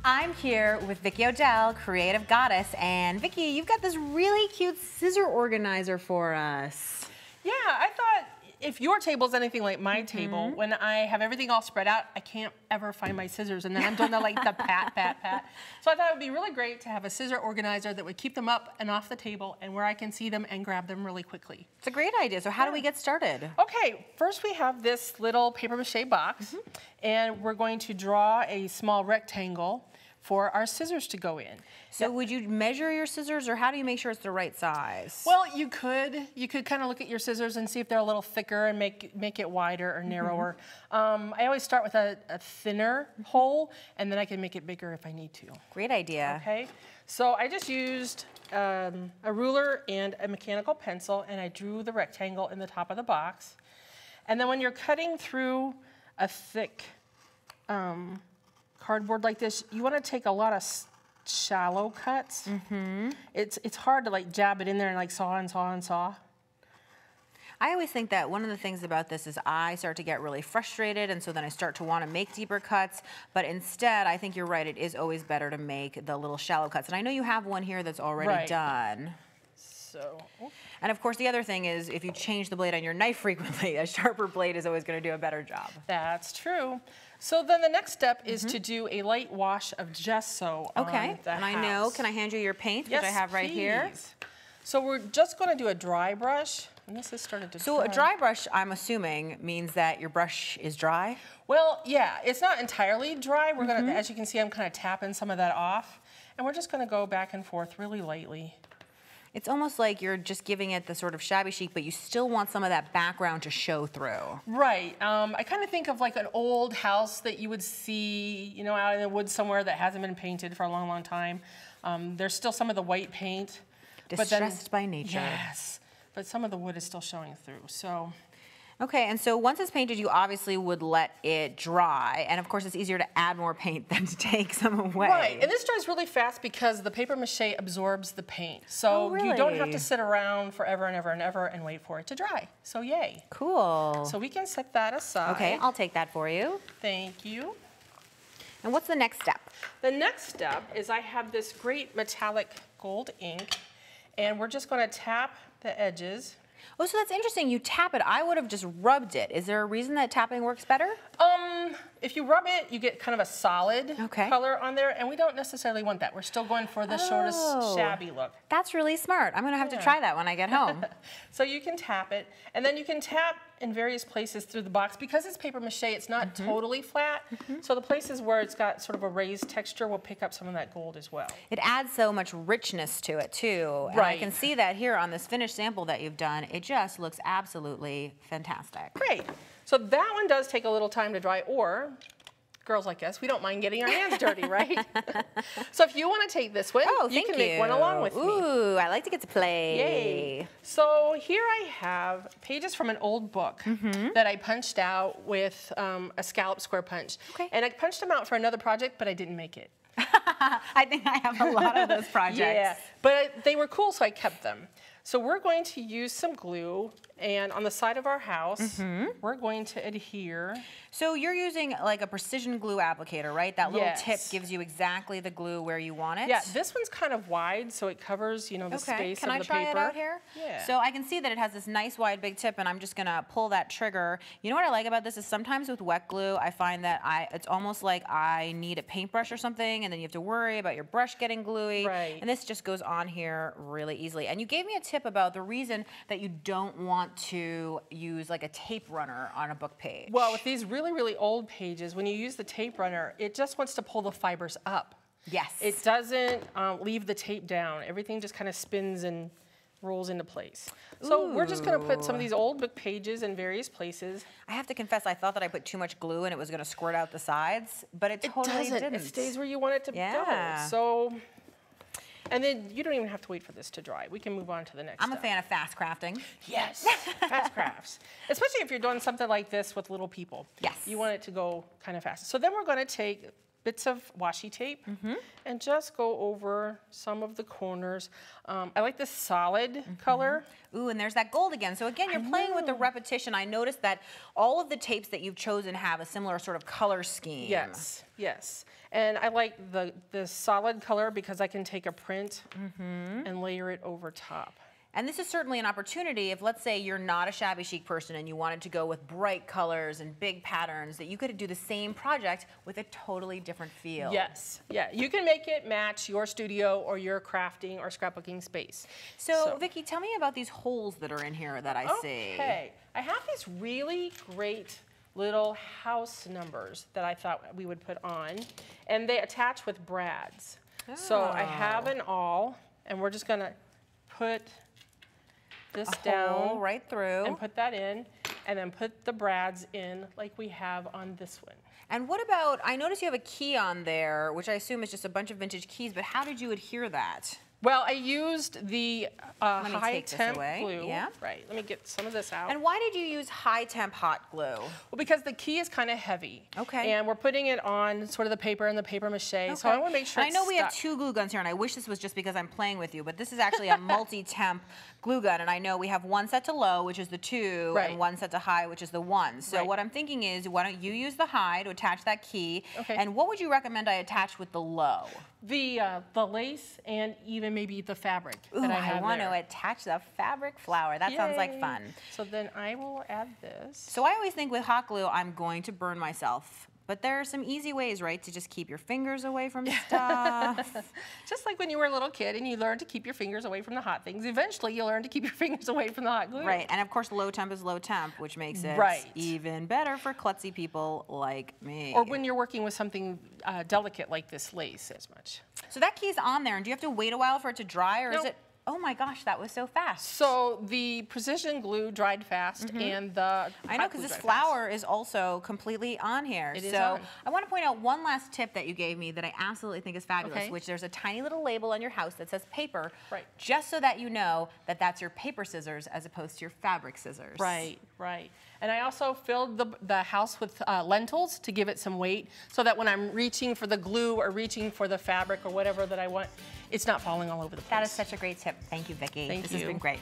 I'm here with Vicki Odell, Creative Goddess, and Vicki, you've got this really cute scissor organizer for us. Yeah, I thought if your table's anything like my table, when I have everything all spread out, I can't ever find my scissors, and then I'm doing the pat, pat, pat. So I thought it would be really great to have a scissor organizer that would keep them up and off the table and where I can see them and grab them really quickly. It's a great idea. So how do we get started? Okay, first we have this little paper mache box, and we're going to draw a small rectangle for our scissors to go in. So would you measure your scissors, or how do you make sure it's the right size? Well, you could kind of look at your scissors and see if they're a little thicker and make it wider or narrower. I always start with a thinner hole, and then I can make it bigger if I need to. Great idea. Okay, so I just used a ruler and a mechanical pencil, and I drew the rectangle in the top of the box. And then when you're cutting through a thick cardboard like this, you want to take a lot of shallow cuts. It's hard to like jab it in there and like saw and saw and saw. I always think that one of the things about this is I start to get really frustrated, and so then I start to want to make deeper cuts, but instead I think you're right, it is always better to make the little shallow cuts. And I know you have one here that's already done. So, and of course the other thing is if you change the blade on your knife frequently, a sharper blade is always going to do a better job. That's true. So then the next step is to do a light wash of gesso on the and I know, can I hand you your paint, which I have right here? So we're just going to do a dry brush, and this has started to So a dry brush, I'm assuming, means that your brush is dry? Well, yeah, it's not entirely dry. We're going to, as you can see, I'm kind of tapping some of that off, and we're just going to go back and forth really lightly. It's almost like you're just giving it the sort of shabby chic, but you still want some of that background to show through. Right. I kind of think of like an old house that you would see, you know, out in the woods somewhere that hasn't been painted for a long, long time. There's still some of the white paint. Distressed by nature. Yes, but some of the wood is still showing through. So. Okay, and so once it's painted, you obviously would let it dry, and of course it's easier to add more paint than to take some away. Right, and this dries really fast because the paper mache absorbs the paint. So you don't have to sit around forever and ever and ever and wait for it to dry. So yay. Cool. So we can set that aside. Okay, I'll take that for you. Thank you. And what's the next step? The next step is I have this great metallic gold ink, and we're just going to tap the edges. Oh, so that's interesting. You tap it. I would have just rubbed it. Is there a reason that tapping works better? If you rub it, you get kind of a solid color on there, and we don't necessarily want that. We're still going for the shortest shabby look. That's really smart. I'm going to have to try that when I get home. So you can tap it, and then you can tap in various places through the box. Because it's paper mache, it's not totally flat, so the places where it's got sort of a raised texture will pick up some of that gold as well. It adds so much richness to it too. And I can see that here on this finished sample that you've done. It just looks absolutely fantastic. Great. So that one does take a little time to dry, or girls like us, we don't mind getting our hands dirty, right? So if you want to take this one, you can make one along with me. Ooh, I like to get to play. Yay. So here I have pages from an old book that I punched out with a scallop square punch. And I punched them out for another project, but I didn't make it. I think I have a lot of those projects. Yeah, but they were cool, so I kept them. So we're going to use some glue, and on the side of our house, we're going to adhere. So you're using like a precision glue applicator, right? That little tip gives you exactly the glue where you want it? Yeah, this one's kind of wide, so it covers, you know, the space of the paper. Can I try it out here? Yeah. So I can see that it has this nice wide big tip, and I'm just gonna pull that trigger. You know what I like about this is sometimes with wet glue, I find that it's almost like I need a paintbrush or something, and then you have to worry about your brush getting gluey. Right. And this just goes on here really easily. And you gave me a tip about the reason that you don't want to use like a tape runner on a book page. Well, with these really, really old pages, when you use the tape runner, it just wants to pull the fibers up. Yes. It doesn't leave the tape down. Everything just kind of spins and rolls into place. So we're just going to put some of these old book pages in various places. I have to confess, I thought that I put too much glue and it was going to squirt out the sides, but it totally didn't. It stays where you want it to go. So, and then you don't even have to wait for this to dry. We can move on to the next I'm a fan of fast crafting. Yes, fast crafts. Especially if you're doing something like this with little people. Yes. You want it to go kind of fast. So then we're going to take bits of washi tape and just go over some of the corners. I like this solid color. Ooh, and there's that gold again. So again, you're playing with the repetition. I noticed that all of the tapes that you've chosen have a similar sort of color scheme. Yes, yes. And I like the solid color because I can take a print and layer it over top. And this is certainly an opportunity if, let's say, you're not a shabby chic person and you wanted to go with bright colors and big patterns, that you could do the same project with a totally different feel. Yes, yeah. You can make it match your studio or your crafting or scrapbooking space. So Vicki, tell me about these holes that are in here that I see. Okay, I have these really great little house numbers that I thought we would put on, and they attach with brads. So I have an awl, and we're just gonna put this down right through and put that in, and then put the brads in like we have on this one. And what about, I notice you have a key on there, which I assume is just a bunch of vintage keys, but how did you adhere that? Well, I used the high temp glue. Yeah. Right, let me get some of this out. And why did you use high temp hot glue? Well, because the key is kind of heavy. Okay. And we're putting it on sort of the paper and the paper mache. So I want to make sure I know we have 2 glue guns here, and I wish this was just because I'm playing with you, but this is actually a multi-temp glue gun, and I know we have one set to low, which is the 2, and one set to high, which is the 1. So what I'm thinking is, why don't you use the high to attach that key, and what would you recommend I attach with the low? The lace and even maybe the fabric that I have I want to attach the fabric flower. That sounds like fun. So then I will add this. So I always think with hot glue, I'm going to burn myself. But there are some easy ways, right, to just keep your fingers away from stuff. Just like when you were a little kid and you learned to keep your fingers away from the hot things, eventually you'll learn to keep your fingers away from the hot glue. Right, and of course low temp is low temp, which makes it even better for klutzy people like me. Or when you're working with something delicate like this lace as much. So that key's on there, and do you have to wait a while for it to dry, or is it? Oh my gosh, that was so fast. So the precision glue dried fast, and the I know, because this flower is also completely on here. It is so on. I want to point out one last tip that you gave me that I absolutely think is fabulous, which there's a tiny little label on your house that says paper, just so that you know that that's your paper scissors as opposed to your fabric scissors. Right, right. And I also filled the house with lentils to give it some weight, so that when I'm reaching for the glue or reaching for the fabric or whatever that I want, it's not falling all over the place. That is such a great tip. Thank you, Vicki. Thank you. This has been great.